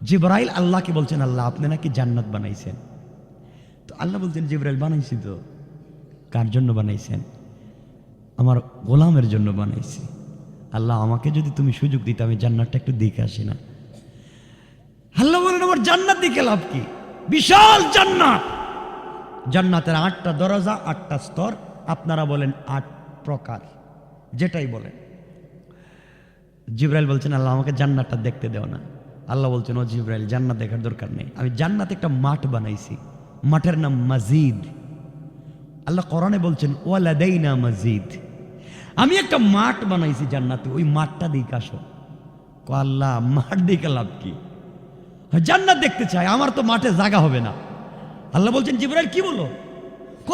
জিবরাইল আল্লাহকে বলছেন, আল্লাহ আপনি নাকি জান্নাত বানাইছেন। তো আল্লাহ বলছেন, জিবরাইল বানাইছি তো। কার জন্য বানাইছেন? আমার গোলামের জন্য বানাইছি। আল্লাহ আমাকে যদি তুমি সুযোগ দিতে আমি জান্নাতটা একটু দেখে আসি না। আল্লাহ বলেন, আমার জান্নাত দেখে লাভ কি? বিশাল জান্নাত, জান্নাতের 8টা দরজা, 8টা স্তর, আপনারা বলেন 8 প্রকার, যেটাই বলেন। জিবরাইল বলছেন, আল্লাহ আমাকে জান্নাতটা দেখতে দেও না। আল্লাহ বলছেন, ও জিবরাইল জান্নাত দেখার দরকার নেই, আমি জান্নাতে একটা মাঠ বানাইছি, মাঠের নাম মাজিদ। আল্লাহ কোরআনে বলছেন, ওয়ালাদাইনা মাজিদ, আমি একটা মাঠ বানাইছি জান্নাতে, ওই মাঠটা দেখে আসো। আল্লাহ মাঠ দেখে লাভ কি? জান্নাত দেখতে চাই, আমার তো মাঠে জায়গা হবে না। আল্লাহ বলছেন, জিবরাইল কি বলো?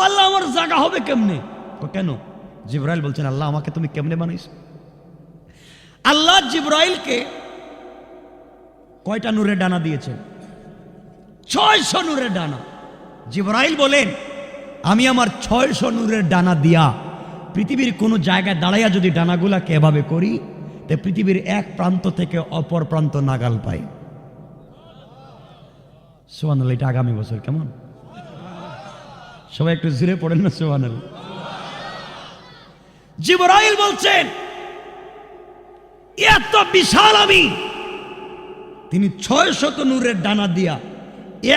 আল্লাহ আমার জায়গা হবে কেমনে? কেন? জিবরাইল বলছেন, আল্লাহ আমাকে তুমি কেমনে বানাইছো? আল্লাহ জিবরাইলকে কয়টা নূরের ডানা দিয়েছেন? 600 নূরের ডানা। জিবরাইল বলেন, আমি আমার 600 নূরের ডানা দিয়া পৃথিবীর কোনো জায়গায় দাঁড়াইয়া যদি ডানাগুলাকে এভাবে করি, তে পৃথিবীর এক প্রান্ত থেকে অপর প্রান্ত নাগাল পাই। সুবহানাল্লাহ। এটা আগামী বছর কেমন? সবাই একটু জোরে পড়েন না সুবহানাল্লাহ। জিবরাইল বলছেন, এত বিশাল আমি, তিনি 600 নূরের ডানা দিয়া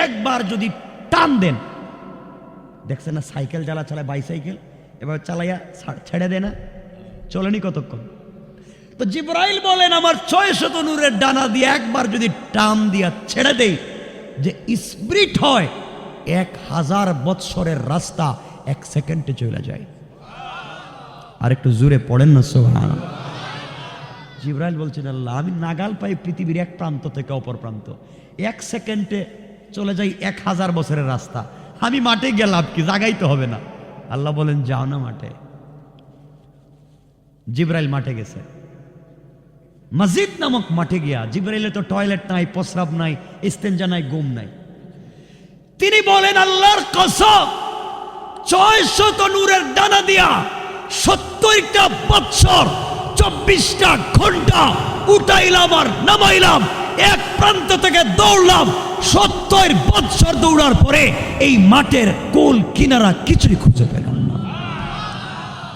একবার যদি টান দেন, দেখছেন না সাইকেল জ্বালা চালায়, বাইসাইকেল এবার চালাইয়া ছেড়ে দেয় না, চলেনি কতক্ষণ। তো জিবরাইল বলেন, আমার 600 নূরের ডানা দিয়ে একবার যদি টান দিয়া ছেড়ে দেই, যে স্পিরিট হয় 1000 বৎসরের রাস্তা 1 সেকেন্ডে চলে যায়। আর একটু জোরে পড়েন না সুবহানাল্লাহ। জিবরাইল বলছেন, আল্লাহ আমি নাগাল পাই পৃথিবীর এক প্রান্ত থেকে অপর প্রান্ত, 1 সেকেন্ডে চলে যাই 1000 বছরের রাস্তা। আমি মাঠে গেলাম কি? জাগাই তো হবে না। আল্লাহ বলেন, যাও না মাঠে। জিবরাইল মাঠে গেছে, মসজিদ নামক মাঠে গিয়া। জিবরাইলে তো টয়লেট নাই, প্রস্রাব নাই, ইস্তেঞ্জা নাই, ঘুম নাই। তিনি বলেন, আল্লাহর কসম, 600 নূরের ডানা দিয়া 70টা বৎসর 24টা ঘন্টা উঠাইলাম আর নামাইলাম, এক প্রান্ত থেকে দৌড়লাম। 70 বৎসর দৌড়ার পরে এই মাঠের কোল কিনারা কিছুই খুঁজে পেলাম না।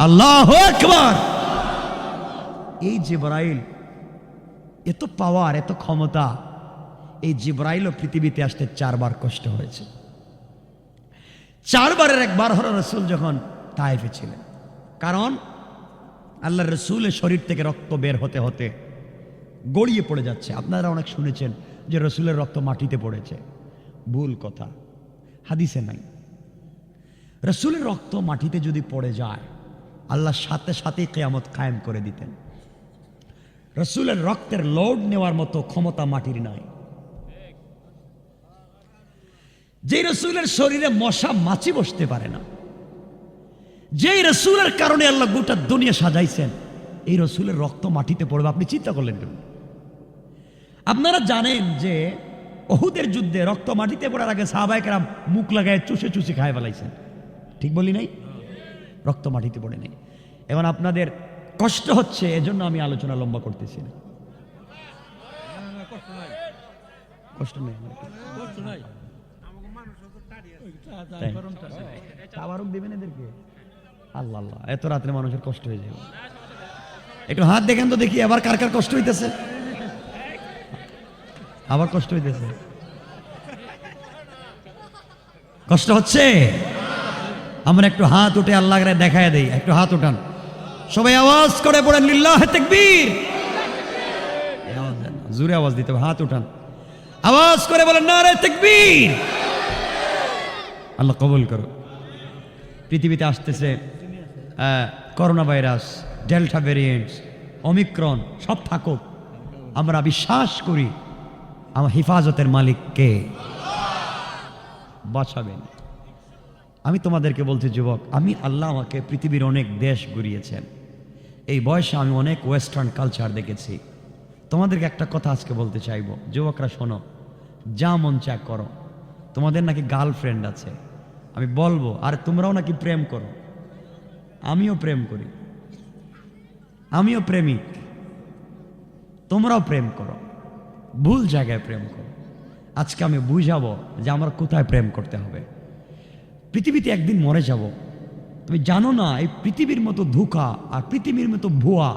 আল্লাহু আকবার। এই জিবরাইল এত পাওয়ার, এত ক্ষমতা। এই জিবরাইলও পৃথিবীতে আসতে 4 বার কষ্ট হয়েছে। 4 বারের একবার হলো রাসূল যখন তায়েফে ছিলেন। কারণ আল্লাহর রাসূলের শরীর থেকে রক্ত বের হতে হতে গড়িয়ে পড়ে যাচ্ছে। আপনারা অনেক শুনেছেন যে রাসূলের রক্ত মাটিতে পড়েছে। ভুল কথা, হাদিসে নাই। রাসূলের রক্ত মাটিতে যদি পড়ে যায়, আল্লাহ সাথে সাথেই কিয়ামত কায়েম করে দিতেন। রাসূলের রক্তের লোড নেওয়ার মতো ক্ষমতা মাটির নাই। যে রাসূলের শরীরে মশা মাছি বসতে পারে না, যেই রাসূলের কারণে আল্লাহ গোটা দুনিয়া সাজাইছেন, এই রাসূলের রক্ত মাটিতে পড়বে, আপনি চিন্তা করলেন কেন? আপনারা জানেন যে উহুদের যুদ্ধে রক্ত মাটিতে পড়ার আগে সাহাবায়ে কেরাম মুখ লাগায় চুষে চুষে খায় ফেলাইছেন। ঠিক বলি নাই? রক্ত মাটিতে পড়ে নাই। এখন আপনাদের কষ্ট হচ্ছে, এজন্য আমি আলোচনা লম্বা করতেছি না। কষ্ট নেই, তাবারুক দিবেন এদেরকে। আল্লাহ আল্লাহ, এত রাত্রে মানুষের কষ্ট হয়ে যাবে। একটু হাত দেখেন তো দেখি, আবার কার কার কষ্ট হইতেছে? আবার কষ্ট হইতেছে, কষ্ট হচ্ছে। আমরা একটু হাত উঠে আল্লাহ দেখায় দেই। একটু হাত উঠান, সবাই আওয়াজ করে পড়েন লিল্লাহে তাকবীর। জোরে আওয়াজ দিতে হবে, হাত উঠান, আওয়াজ করে বলেন নারে তাকবীর। আল্লাহ কবুল করো। পৃথিবীতে আসতেছে corona virus, delta variant, Omicron, সব থাকুক, আমরা বিশ্বাস করি আমার হেফাজতের মালিক কে? বাঁচাবেন। আমি তোমাদেরকে বলছি যুবক, আমি আল্লাহ আমাকে পৃথিবীর অনেক দেশ ঘুরিয়েছেন। এই বয়সে আমি অনেক ওয়েস্টার্ন কালচার দেখেছি। তোমাদেরকে একটা কথা আজকে বলতে চাইবো, যুবকরা শোনো, যা মন চা করো। তোমাদের নাকি গার্লফ্রেন্ড আছে, আমি বলবো, আর তোমরাও নাকি প্রেম করো। আমিও প্রেম করি, আমিও প্রেমিক। তোমরাও প্রেম করো, ভুল জায়গায় প্রেম করো। আজকে আমি বুঝাবো যে আমার কোথায় প্রেম করতে হবে। পৃথিবীতে একদিন মরে যাব। তুমি জানো না এই পৃথিবীর মতো ধোঁকা আর পৃথিবীর মতো ভুয়া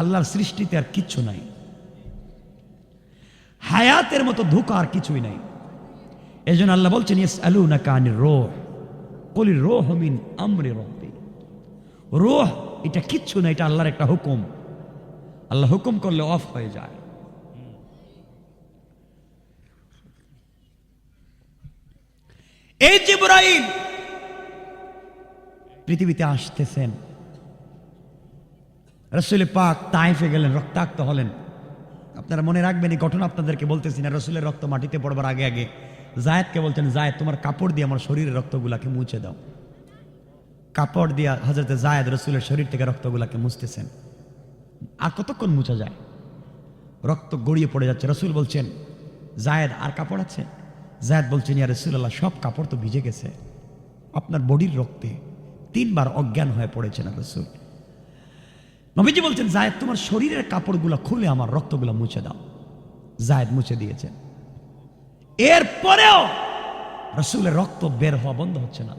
আল্লাহর সৃষ্টিতে আর কিচ্ছু নাই। হায়াতের মতো ধোঁকা আর কিছুই নাই। এই জন্য আল্লাহ বলছেন ইয়াসআলুনাকা আনির রূহ কুলির রূহু মিন আমরি রাব্বি। রূহ এটা কিচ্ছু না, এটা আল্লাহর একটা হুকুম। আল্লাহ হুকুম করলে অফ হয়ে যায়। এই জিবরাইল পৃথিবীতে আসতেছেন, রাসূল পাক তায়েফে গেলেন, রক্তাক্ত হলেন। আপনারা মনে রাখবেন এই ঘটনা আপনাদেরকে বলতেছি না। রাসূলের রক্ত মাটিতে পড়বার আগে আগে জায়েদকে বলছেন, জায়েদ তোমার কাপড় দিয়ে আমার শরীরের রক্তগুলাকে মুছে দাও। কাপড় দিয়া হযরতে জায়েদ রাসূলের শরীর থেকে রক্তগুলাকে মুছতেছেন। আর কতক্ষণ মুছা যায়? রক্ত গড়িয়ে পড়ে যাচ্ছে। রাসূল বলছেন, জায়েদ আর কাপড় আছে? জায়েদ বলছেন, ইয়া রাসূলুল্লাহ সব কাপড় তো ভিজে গেছে। আপনার বডির রক্তে 3 বার অজ্ঞান হয়ে পড়েছেন রাসূল। নবীজি বলছেন, জায়েদ তোমার শরীরের কাপড়গুলো খুলে আমার রক্তগুলো মুছে দাও। জায়েদ মুছে দিয়েছেন। এরপরেও রাসূলের রক্ত বের হওয়া বন্ধ হচ্ছে না।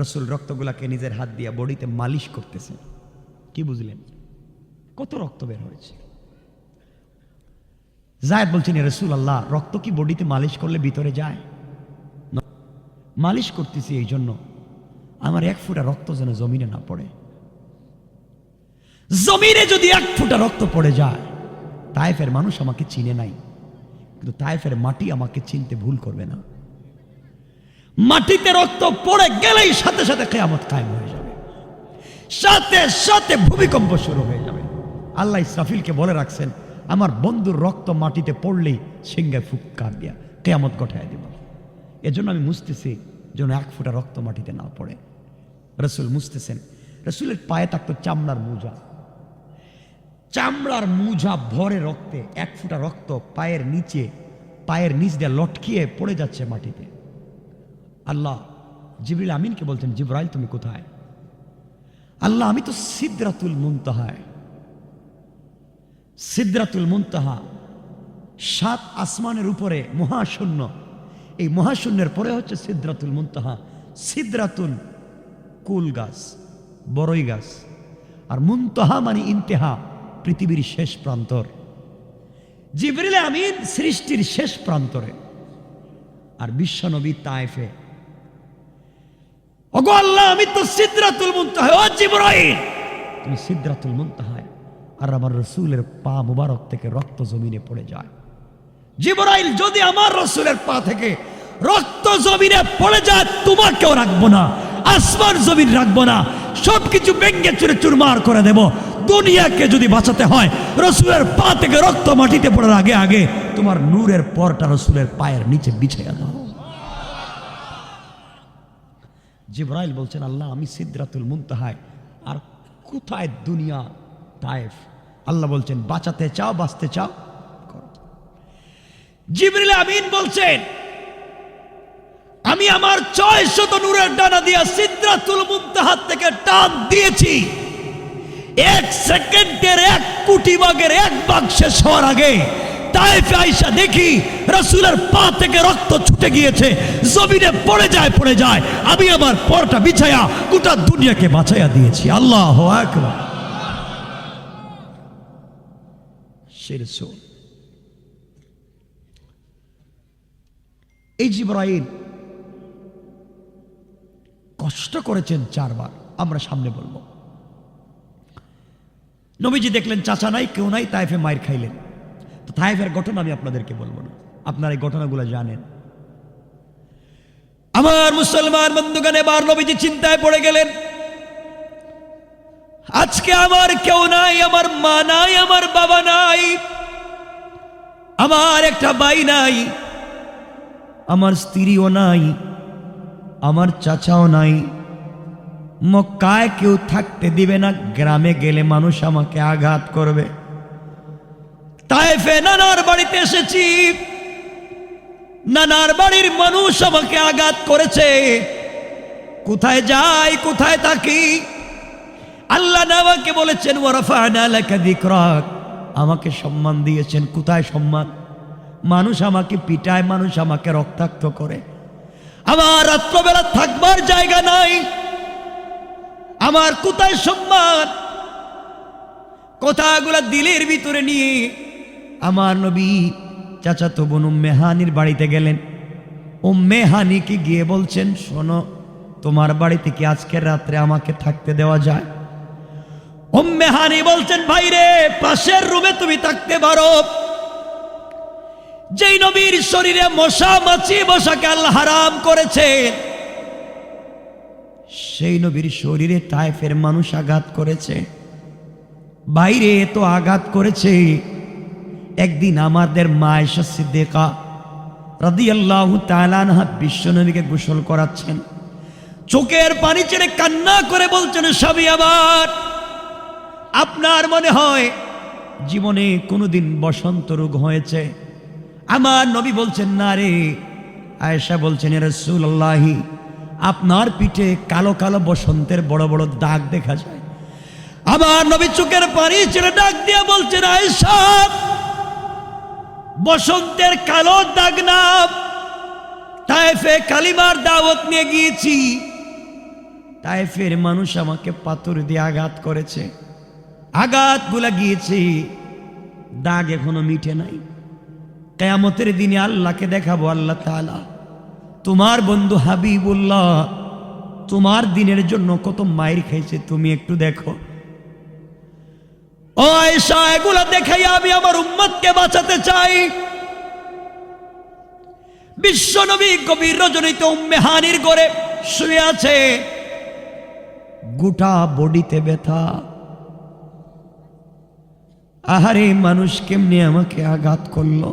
রাসূল রক্তগুলাকে নিজের হাত দিয়ে বডিতে মালিশ করতেছেন। কি বুঝলেন? কত রক্ত বের হয়েছে। জায়েদ বলছেন, ইয়া রাসূলুল্লাহ রক্ত কি বডিতে মালিশ করলে ভিতরে যায়? মালিশ করতেছি এই জন্য আমার 1 ফোঁটা রক্ত যেন জমিনে না পড়ে। জমিনে যদি 1 ফোঁটা রক্ত পড়ে যায়, তায়েফের মানুষ আমাকে চিনে নাই, কিন্তু তায়েফের মাটি আমাকে চিনতে ভুল করবে না। মাটিতে রক্ত পড়ে গেলেই সাথে সাথে কিয়ামত কায়েম হয়ে যাবে, সাথে সাথে ভূমিকম্প শুরু হয়ে যাবে। আল্লাহ ইসরাফিলকে বলে রাখছেন, আমার বন্ধুর রক্ত মাটিতে পড়লেই সিংহায় ফুৎকার দিয়া কিয়ামত ঘটায় দিব। এজন্য আমি মুছতেছি যেন 1 ফোঁটা রক্ত মাটিতে না পড়ে। রাসূল মুছতেছেন। রাসূলের পায়ে থাকতো চামড়ার মোজা। চামড়ার মোজা ভরে রক্তে, 1 ফোঁটা রক্ত পায়ের নিচ দিয়ে লটকিয়ে পড়ে যাচ্ছে মাটিতে। আল্লাহ জিবরিল আমিনকে বলছেন, জিবরাইল তুমি কোথায়? আল্লাহ আমি তো সিদরাতুল মুনতাহায়। সিদরাতুল মুনতাহা 7 আসমানের উপরে মহাশূন্য। এই মহাশূন্যের পরে হচ্ছে সিদরাতুল মুনতাহা। সিদরাতুল কুল গাছ, বড়ই গাছ, আর মুনতাহা মানে ইন্তেহা, পৃথিবীর শেষ প্রান্তর। জিবরিল আমিন সৃষ্টির শেষ প্রান্তরে, আর বিশ্বনবী তায়েফে। ওগো আল্লাহ আমি তো সিদরাতুল মুনতাহায়। ও জিবরাইল তুমি সিদরাতুল মুনতাহায়। আর আমার রাসূলের পা মুবারক থেকে রক্ত জমিনে পড়ে যায়। জিবরাইল যদি আমার রাসূলের পা থেকে রক্ত জমিনে পড়ে যায়, তোমাকেও রাখবো না, আসমান জমিন রাখবো না, সবকিছু ভেঙে চুরে চুরমার করে দেব। দুনিয়াকে যদি বাঁচাতে হয়, রাসূলের পা থেকে রক্ত মাটিতে পড়ার আগে আগে তোমার নূরের পরটা রাসূলের পায়ের নিচে বিছাইয়া দাও। জিবরাইল বলছেন, আল্লাহ আমি সিদরাতুল মুনতাহায়। আর কোথায় দুনিয়া? তায়েফ। আল্লাহ বলছেন, বাঁচাতে চাও, বাঁচতে চাও, করো। জিবরিল আমিন বলছেন, আমি আমার 600 নূরের ডানা দিয়া সিদরাতুল মুনতাহা থেকে টান দিয়েছি। 1 সেকেন্ডের 1 কোটি ভাগের 1 ভাগ শেষ হওয়ার আগে তায়েফে আইসা দেখি রাসূলের পা থেকে রক্ত ছুটে গিয়েছে, জমিনে পড়ে যায়। আমি আমার পরটা বিছায়া গোটা দুনিয়াকে বাঁচাইয়া দিয়েছি। আল্লাহু আকবার। এই জিবরাইল কষ্ট করেছেন 4 বার, আমরা সামনে বলবো। নবীজি দেখলেন চাচা নাই, কেউ নাই, তায়েফে মায়ের খাইলেন। তো তায়েফের ঘটনা আমি আপনাদেরকে বলবো না, আপনারা এই ঘটনাগুলো জানেন। আমার মুসলমান বন্ধুগণ, এবার নবীজি চিন্তায় পড়ে গেলেন, আজকে আমার কেউ নাই, আমার মা নাই, আমার বাবা নাই, আমার একটা ভাই নাই, আমার স্ত্রীও নাই, আমার চাচাও নাই। মক্কায় কেউ থাকতে দিবে না, গ্রামে গেলে মানুষ আমাকে আঘাত করবে। তায়েফে নানার বাড়িতে এসেছি, নানার বাড়ির মানুষ আমাকে আঘাত করেছে। কোথায় যাই, কোথায় থাকি? আল্লাহ আমাকে বলেছেন ওয়ারাফা'না লাকা যিকরাক, আমাকে সম্মান দিয়েছেন। কোথায় সম্মান? মানুষ আমাকে পিটায়, মানুষ আমাকে রক্তাক্ত করে, আমার রাত্রবেলা থাকবার জায়গা নাই, আমার কোথায় সম্মান? কথাগুলা দিলের ভিতরে নিয়ে আমার নবী চাচাতো বোন উম্মে হানির বাড়িতে গেলেন। উম্মে হানিকে গিয়ে বলছেন, শোনো, তোমার বাড়িতে কি আজকের রাত্রে আমাকে থাকতে দেওয়া যায়? উম্মে হানি বলছেন, ভাই রে, পাশের রুমে তুমি থাকতে পারো। যেই নবীর শরীরে মশা মাছি বসাকে আল্লাহ হারাম করেছে, সেই নবীর শরীরে তায়েফের মানুষ আঘাত করেছে, বাইরে তো আঘাত করেছে। একদিন আমাদের মা আয়েশা সিদ্দিকা রাদিয়াল্লাহু তাআলা আনহা বিশ্ব নবীকে গোসল করাচ্ছেন, চোখের পানি ছেড়ে কান্না করে বলছেন, স্বামী আমার, আপনার মনে হয় জীবনে কোনোদিন বসন্ত রোগ হয়েছে? আমার নবী বলছেন, না রে। আয়েশা বলছেন, ইয়া রাসূলুল্লাহ, আপনার পিঠে কালো কালো বসন্তের বড় বড় দাগ দেখা যায়। আমার নবী চোখের পানি ছেড়ে ডাক দিয়ে বলছেন, আয়েশা, বসন্তের কালো দাগ না, তায়েফে কালিমার দাওয়াত নিয়ে গিয়েছি, তায়েফের মানুষ আমাকে পাথর দিয়ে আঘাত করেছে, আঘাতগুলা গিয়েছে, দাগ এখনো মিটে নাই। কিয়ামতের দিনে আল্লাহকে দেখাবো, আল্লাহ তাআলা তোমার বন্ধু হাবিবুল্লাহ তোমার দিনের জন্য কত মাইর খাইছে, তুমি একটু দেখো। ও আয়েশা, এগুলা দেখাই আমি আমার উম্মতকে বাঁচাতে চাই। বিশ্ব নবী গভীর রজনীতে উম্মে হানির ঘরে শুয়ে আছে, গোটা বডিতে ব্যথা। আহারে, মানুষ কেমনে আমাকে আঘাত করলো?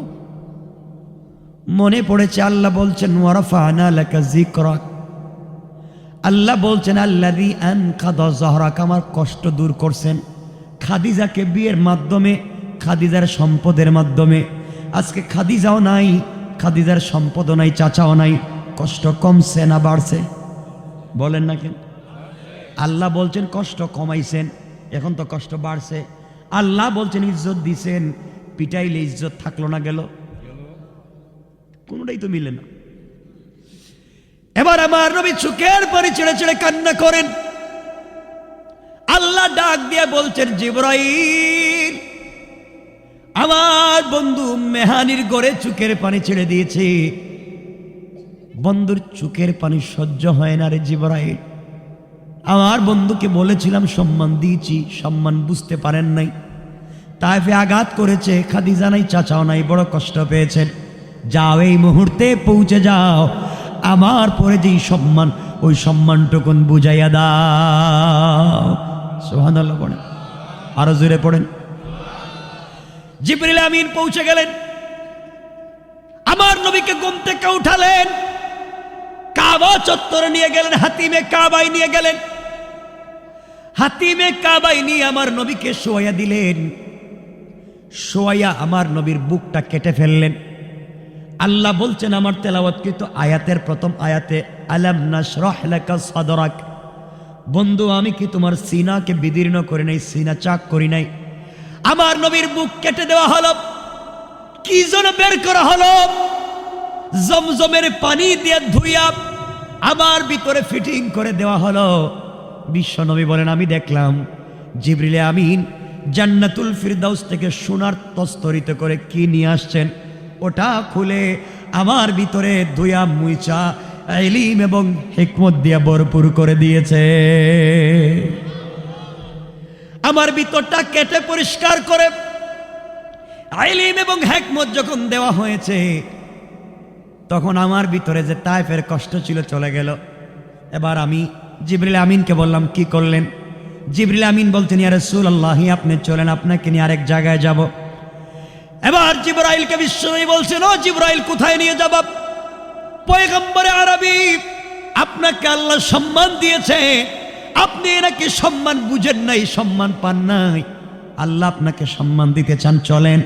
মনে পড়েছে, আল্লাহ বলছেন, ওয়ারাফা'না লাকা যিকরাক, আল্লাহ বলছেন, আল্লাযী আনকাযা যাহরাক, আমার কষ্ট দূর করছেন খাদিজাকে বিয়ের মাধ্যমে, খাদিজার সম্পদের মাধ্যমে। আজকে খাদিজাও নাই, খাদিজার সম্পদও নাই, চাচাও নাই, কষ্ট কমছে না বাড়ছে? বলেন না কেন? আল্লাহ বলছেন কষ্ট কমাইছেন, এখন তো কষ্ট বাড়ছে। আল্লাহ বলছেন ইজ্জত দিছেন, পিটাইলে ইজ্জত থাকলো না গেল? কোনটাই তো মিলে না। এবার আমার নবী চোখের পানি ছেড়ে ছেড়ে কান্না করেন। আল্লাহ ডাক দিয়ে বলছেন, জিবরাইল, আমার বন্ধু উম্মে হানির ঘরে চোখের পানি ছেড়ে দিয়েছে, বন্ধুর চোখের পানি সহ্য হয় না রে জিবরাইল। আমার বন্ধুকে বলেছিলাম সম্মান দিয়েছি, সম্মান বুঝতে পারেন নাই, তায়েফে আঘাত করেছে, খাদিজা নাই, চাচাও নাই, বড় কষ্ট পেয়েছেন। যাও, এই মুহূর্তে পৌঁছে যাও, আমার পরে যেই সম্মান, ওই সম্মানটুকুন বুঝাইয়া দাও। সুবহানাল্লাহ পড়েন, আরো জোরে পড়েন। জিবরিল আমিন পৌঁছে গেলেন, আমার নবীকে ঘুম থেকে উঠালেন, কাবা চত্বরে নিয়ে গেলেন, হাতিমে কাবায় নিয়ে গেলেন। হাতিমে কাবায় নিয়ে আমার নবীকে শোয়াইয়া দিলেন, শোয়াইয়া আমার নবীর বুকটা কেটে ফেললেন। আল্লাহ বলছেন আমার তেলাওয়াতকৃত আয়াতের প্রথম আয়াতে, আলাম নাশরাহ লাকা সাদরাক, বন্ধু আমি কি তোমার সিনাকে বিদীর্ণ করে নাই, সিনা চাক করি নাই? আমার নবীর বুক কেটে দেওয়া হলো, কি যেন বের করা হলো, জমজমের পানি দিয়ে ধুইয়া আমার ভিতরে ফিটিং করে দেওয়া হলো। বিশ্ব নবী বলেন, আমি দেখলাম জিবরিল আমিন জান্নাতুল ফিরদাউস থেকে সোনার তস্তরিত করে কি নিয়ে আসছেন, ওটা খুলে আমার ভিতরে ধুইয়া মুইচা ইলম এবং হিকমত দিয়ে ভরপুর করে দিয়েছে। আমার ভিতরটা কেটে পরিষ্কার করে ইলম এবং হিকমত যখন দেওয়া হয়েছে, তখন আমার ভিতরে যে তায়েফের কষ্ট ছিল চলে গেল। এবার আমি জিবরিল আমিনকে বললাম, কি করলেন? জিবরিল আমিন বলছেন, ইয়া রাসূলুল্লাহ, আপনি চলেন, আপনাকে নিয়ে আরেক জায়গায় যাব। এবার জিবরাইলকে বিশ্বনবী বলছেন, ও জিবরাইল, কোথায় নিয়ে যাব? পয়গম্বরে আরবি, আপনাকে আল্লাহ সম্মান দিয়েছে, আপনি নাকি সম্মান বুঝেন নাই, সম্মান পান নাই, আল্লাহ আপনাকে সম্মান দিতে চান, চলেন।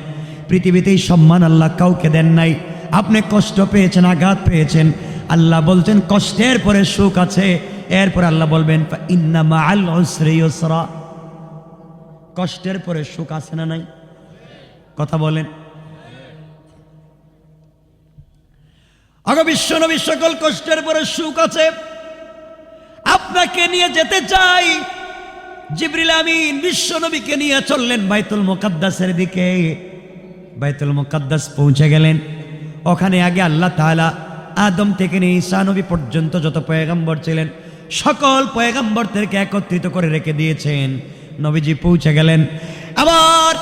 পৃথিবীতেই সম্মান আল্লাহ কাউকে দেন নাই, আপনি কষ্ট পেয়েছেন, আঘাত পেয়েছেন, আল্লাহ বলছেন কষ্টের পরে সুখ আছে। এরপর আল্লাহ বলবেন, ইন্না মাআল উসরি ইউসরা, কষ্টের পরে সুখ আছে না নাই? কথা বলেন। আগো বিশ্ব নবী, সকল কষ্টের পরে সুখ আছে, আপনাকে নিয়ে যেতে চাই। জিবরিল আমিন বিশ্ব নবীকে নিয়ে চললেন বাইতুল মুকাদ্দাসের দিকে। বাইতুল মুকাদ্দাস পৌঁছে গেলেন। ওখানে আগে আল্লাহ তাআলা আদম থেকে নিয়ে ঈসা নবী পর্যন্ত যত পয়গম্বর ছিলেন সকল পয়গম্বরদেরকে একত্রিত করে রেখে দিয়েছেন। নবীজি পৌঁছে গেলেন। আবার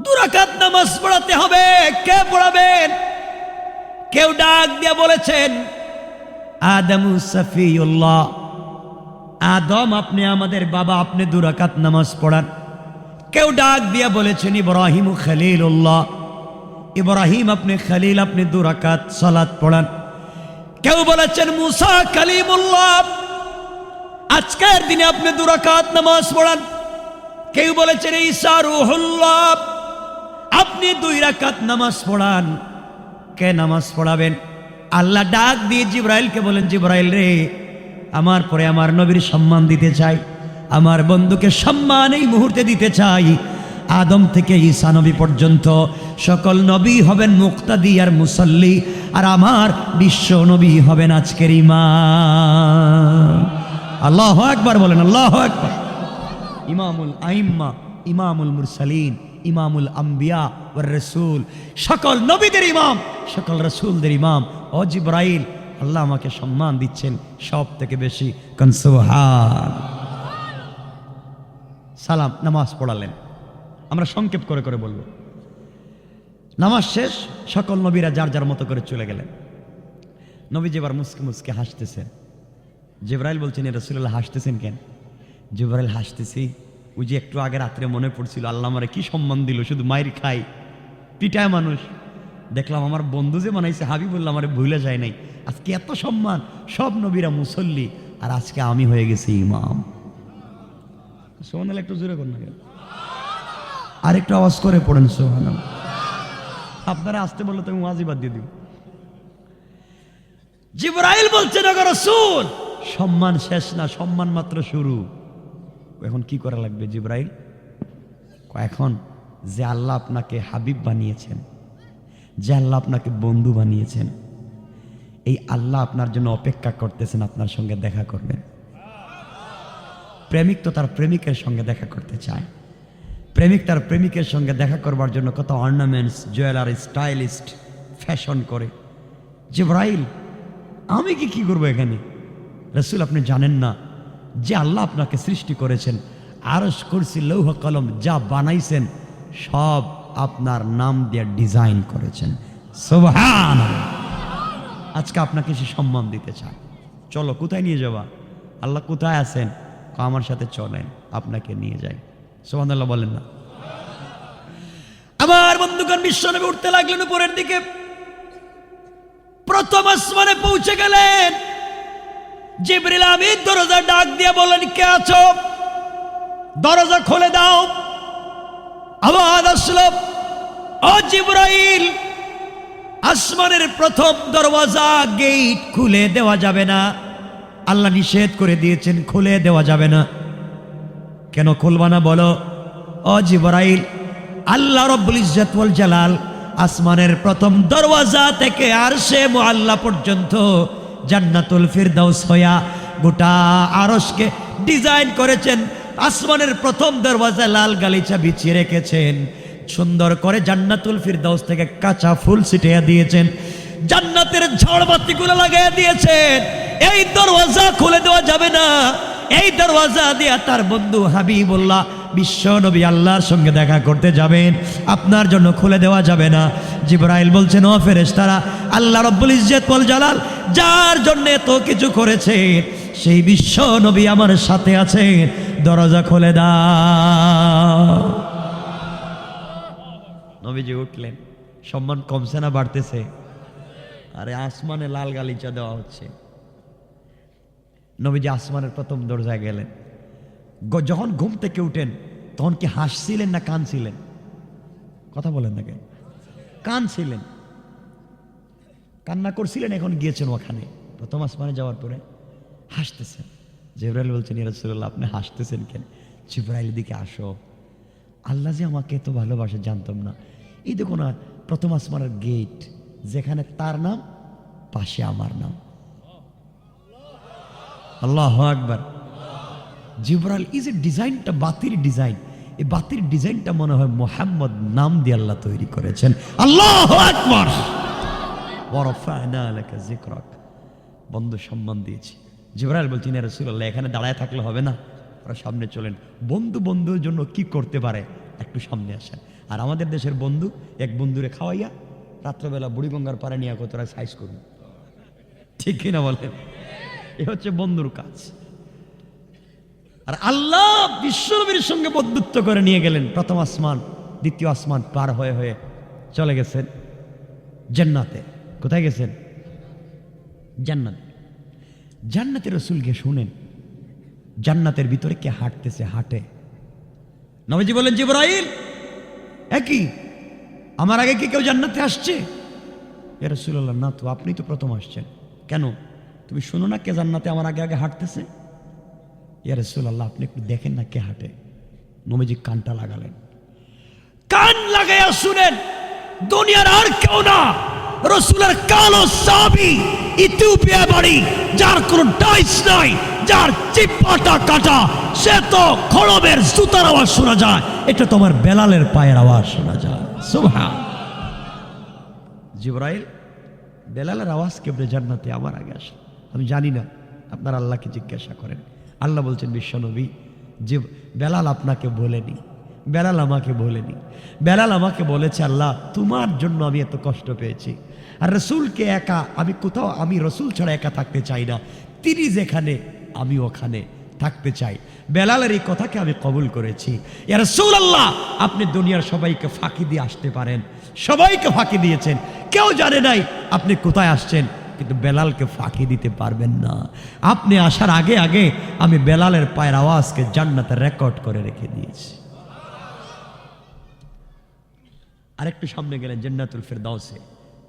2 রাকাত নামাজ পড়াতে হবে। কে পড়াবেন? কেউ ডাক দিয়ে বলেছেন, আদমু সফিউল্লাহ, আদম আপনি আমাদের বাবা, আপনি 2 রাকাত নামাজ পড়ান। কেউ ডাক দিয়ে বলেছেন, ইব্রাহিম খলিলুল্লাহ, ইব্রাহিম আপনি খলিল, আপনি 2 রাকাত সালাত পড়ান। কেউ বলেছেন মুসা কালিমুল্লাহ, আজকের দিনে আপনি 2 রাকাত নামাজ পড়ান। কেউ বলেছেন ঈসা রূহুল্লাহ, আপনি 2 রাকাত নামাজ পড়ান। কে নামাজ পড়াবেন? আল্লাহ ডাক দিয়ে জিবরাইলকে বলেন, জিবরাইল রে, আমার পরে আমার নবীর সম্মান দিতে চাই, আমার বন্ধুকে সম্মান এই মুহূর্তে দিতে চাই। আদম থেকে ঈসা নবী পর্যন্ত সকল নবী হবেন মুক্তাদি আর মুসল্লি, আর আমার বিশ্ব নবী হবেন আজকের ইমাম। আল্লাহু আকবার বলেন, আল্লাহু আকবার। ইমামুল আইম্মা, ইমামুল মুরসালিন, ইমামুল আম্বিয়া ওয়ার রাসূল, সকল নবীদের ইমাম, সকল রাসূলদের ইমাম। ও জিবরাইল, আল্লাহ আমাকে সম্মান দিচ্ছেন সব থেকে বেশি। কোন সুবহান। সালাম, নামাজ পড়ালেন। আমরা সংক্ষেপ করে করে বলবো। নামাজ শেষ, সকল নবীরা যার যার মতো করে চলে গেলেন। নবীজি এবার মুসকে মুসকে হাসতেছেন। জিবরাইল বলছেন, ইয়া রাসূলুল্লাহ হাসতেছেন কেন? জিবরাইল হাসতেছি, ওই যে একটু আগে রাত্রে মনে পড়ছিল আল্লাহ আমারে কি সম্মান দিল, শুধু মায়ের খাই, পিটায় মানুষ। দেখলাম আমার বন্ধু যে বানাইছে হাবিবুল্লাহ আমারে ভুলে যায় নাই। আজকে এত সম্মান, সব নবীরা মুসল্লি, আর আজকে আমি হয়ে গেছি ইমাম। সুবহানাল্লাহ, একটু জোরে করুন না কেন? আর একটু আওয়াজ করে পড়েন সুবহানাল্লাহ। আপনারা আসতে বললে তো আমি ওয়াজিবাদ দিয়ে দিব। জিবরাইল বলছেন, ওগো রাসূল, সম্মান শেষ না, সম্মান মাত্র শুরু। এখন কি করা লাগবে জিবরাইল? এখন যে আল্লাহ আপনাকে হাবিব বানিয়েছেন, যে আল্লাহ আপনাকে বন্ধু বানিয়েছেন, এই আল্লাহ আপনার জন্য অপেক্ষা করতেছেন, আপনার সঙ্গে দেখা করবেন। প্রেমিক তো তার প্রেমিকের সঙ্গে দেখা করতে চায়। প্রেমিক তার প্রেমিকের সঙ্গে দেখা করবার জন্য কত অর্নামেন্টস, জুয়েলারি, স্টাইলিস্ট, ফ্যাশন করে। জিবরাইল, আমি কি করবো এখানে? রাসূল, আপনি জানেন না যে আল্লাহ আপনাকে সৃষ্টি করেছেন, আরশ, কুরসি, লৌহ কলম যা বানাইছেন সব আপনার নাম দিয়ে ডিজাইন করেছেন। সুবহানাল্লাহ। আজকে আপনাকে সে সম্মান দিতে চায়। চলো, কোথায় নিয়ে যাবা? আল্লাহ কোথায় আছেন? আমার সাথে চলেন, আপনাকে নিয়ে যাই। সুবহানাল্লাহ বলেন না? আমার বন্ধুগণ, বিশ্বনবী উঠতে লাগলেন উপরের দিকে। প্রথম আসমানে পৌঁছে গেলেন। জিবরিল আমিন দরজা ডাক দিয়ে বলেন, কে আছো? দরজা খুলে দাও। আওয়াজ আসলো, ও জিবরাইল, আসমানের প্রথম দরওয়াজা, গেট খুলে দেওয়া যাবে না। আল্লাহ নিষেধ করে দিয়েছেন, খুলে দেওয়া যাবে না। কেন খুলবা না বলো? ও জিবরাইল, আল্লাহ রব্বুল ইজ্জত ওয়াল জালাল আসমানের প্রথম দরওয়াজা থেকে আরশে মুআল্লা পর্যন্ত জান্নাতুল ফিরদাউস হইয়া গোটা আরশকে ডিজাইন করেছেন। আসমানের প্রথম দরওয়াজা লাল গালিচা বিছিয়ে রেখেছেন। সুন্দর করে জান্নাতুল ফিরদাউস থেকে কাঁচা ফুল ছিটিয়ে দিয়েছেন। জান্নাতের ঝড়বাতিগুলো লাগাইয়া দিয়েছেন। এই দরওয়াজা খুলে দেওয়া যাবে না। এই দরওয়াজা দিয়া তার বন্ধু হাবিবুল্লাহ বিশ্ব নবী আল্লাহর সঙ্গে দেখা করতে যাবেন, আপনার জন্য খুলে দেওয়া যাবে না। জিবরাইল বলছেন, ও ফেরেশতারা, আল্লাহ রব্বুল ইজ্জত ওয়াল জালাল যার জন্য এত কিছু করেছে সেই বিশ্ব নবী আমার সাথে আছেন, দরজা খুলে দাও। নবীজি উঠলেন। সম্মান কমছে না বাড়তেছে? আরে আসমানে লাল গালিচা দেওয়া হচ্ছে। নবীজি আসমানের প্রথম দরজায় গেলেন। যখন ঘুম থেকে উঠেন তখন কি হাসছিলেন না কাঁদছিলেন? কথা বলেন না কেন? কাঁদছিলেন, কান্না করছিলেন, এখন গিয়েছেন ওখানে। প্রথম আসমানে যাওয়ার পরে হাসতেছেন। জিবরাইল বলছেন, ইয়া রাসূলুল্লাহ, আপনি হাসতেছেন কেন? জিবরাইল, দিকে আসো, আল্লাহ যে আমাকে এত ভালোবাসে জানতাম না। এই দেখো না, প্রথম আসমানের গেট, যেখানে তার নাম পাশে আমার নাম। আল্লাহু আকবার। জিবরাইল এই যে ডিজাইনটা, বাতির ডিজাইন, এই বাতির ডিজাইনটা মনে হয় মুহাম্মদ নাম দিয়ে আল্লাহ তৈরি করেছেন। আল্লাহু আকবার। ওয়া রাফা'না লাকা যিকরাক, বন্ধু সম্মান দিয়েছি। জিবরাইল বলছেন, ইয়া রাসূলুল্লাহ, এখানে দাঁড়ায় থাকলে হবে না, ওরা সামনে চলেন। বন্ধু বন্ধুর জন্য কি করতে পারে, একটু সামনে আসেন। আর আমাদের দেশের বন্ধু, এক বন্ধুরে খাওয়াইয়া রাত্রবেলা বুড়িগঙ্গার পাড়ে নিয়ে কতটা সাইজ করুন, ঠিক কিনা বলেন? এ হচ্ছে বন্ধুর কাজ। আর আল্লাহ বিশ্বনবীর সঙ্গে বন্ধুত্ব করে নিয়ে গেলেন প্রথম আসমান, দ্বিতীয় আসমান পার হয়ে হয়ে চলে গেছেন জান্নাতে। কোথায় গেছেন? জান্নাত। জান্নাতে রাসূলকে শুনেন, জান্নাতের ভিতরে কে হাঁটতেছে, হাঁটে। নবীজি বলেন, জিবরাইল, একই আমার আগে কি কেউ জান্নাতে আসছে? ইয়া রাসূলুল্লাহ, না তো, আপনি তো প্রথম আসছেন। কেন, তুমি শুনো না কে জান্নাতে আমার আগে আগে হাঁটতেছে? ইয়া রাসূলুল্লাহ, আপনি একটু দেখেন না কে হাঁটে। নবীজি কানটা লাগালেন, কান লাগাইয়া শুনেন, দুনিয়ার আর কেউ না, রাসূলের কালো সাহাবী, ইথিওপিয়া বাড়ি, যার কোনো ডাইস নাই, যার চিপাটা কাটা, সে তো খড়বের জুতার আওয়াজ শোনা যায়, এটা তোমার বেলালের পায়ের আওয়াজ শোনা যায়। সুবহান। জিবরাইল, বেলালের আওয়াজ কেবলে জান্নাতে আমার আগে আসে, আমি জানি না, আপনার আল্লাহকে জিজ্ঞাসা করেন। আল্লাহ বলছেন, বিশ্বনবী, যে বেলাল আপনাকে বলেনি, বেলাল আমাকে বলেনি, বেলাল আমাকে বলেছে, আল্লাহ তোমার জন্য আমি এত কষ্ট পেয়েছি, আর রসুলকে একা আমি কোথাও, আমি রসুল ছাড়া একা থাকতে চাই না, তিনি যেখানে আমি ওখানে থাকতে চাই। বেলালের এই কথাকে আমি কবুল করেছি। ইয়া রাসূলুল্লাহ, আপনি দুনিয়ার সবাইকে ফাঁকি দিয়ে আসতে পারেন, সবাইকে ফাঁকি দিয়েছেন, কেউ জানে নাই আপনি কোথায় আসছেন, কিন্তু বেলালকে ফাঁকি দিতে পারবেন না। আপনি আসার আগে আগে আমি বেলালের পায়ের আওয়াজকে জান্নাতে রেকর্ড করে রেখে দিয়েছি। আরেকটু সামনে গেলেন জান্নাতুল ফিরদাউসে,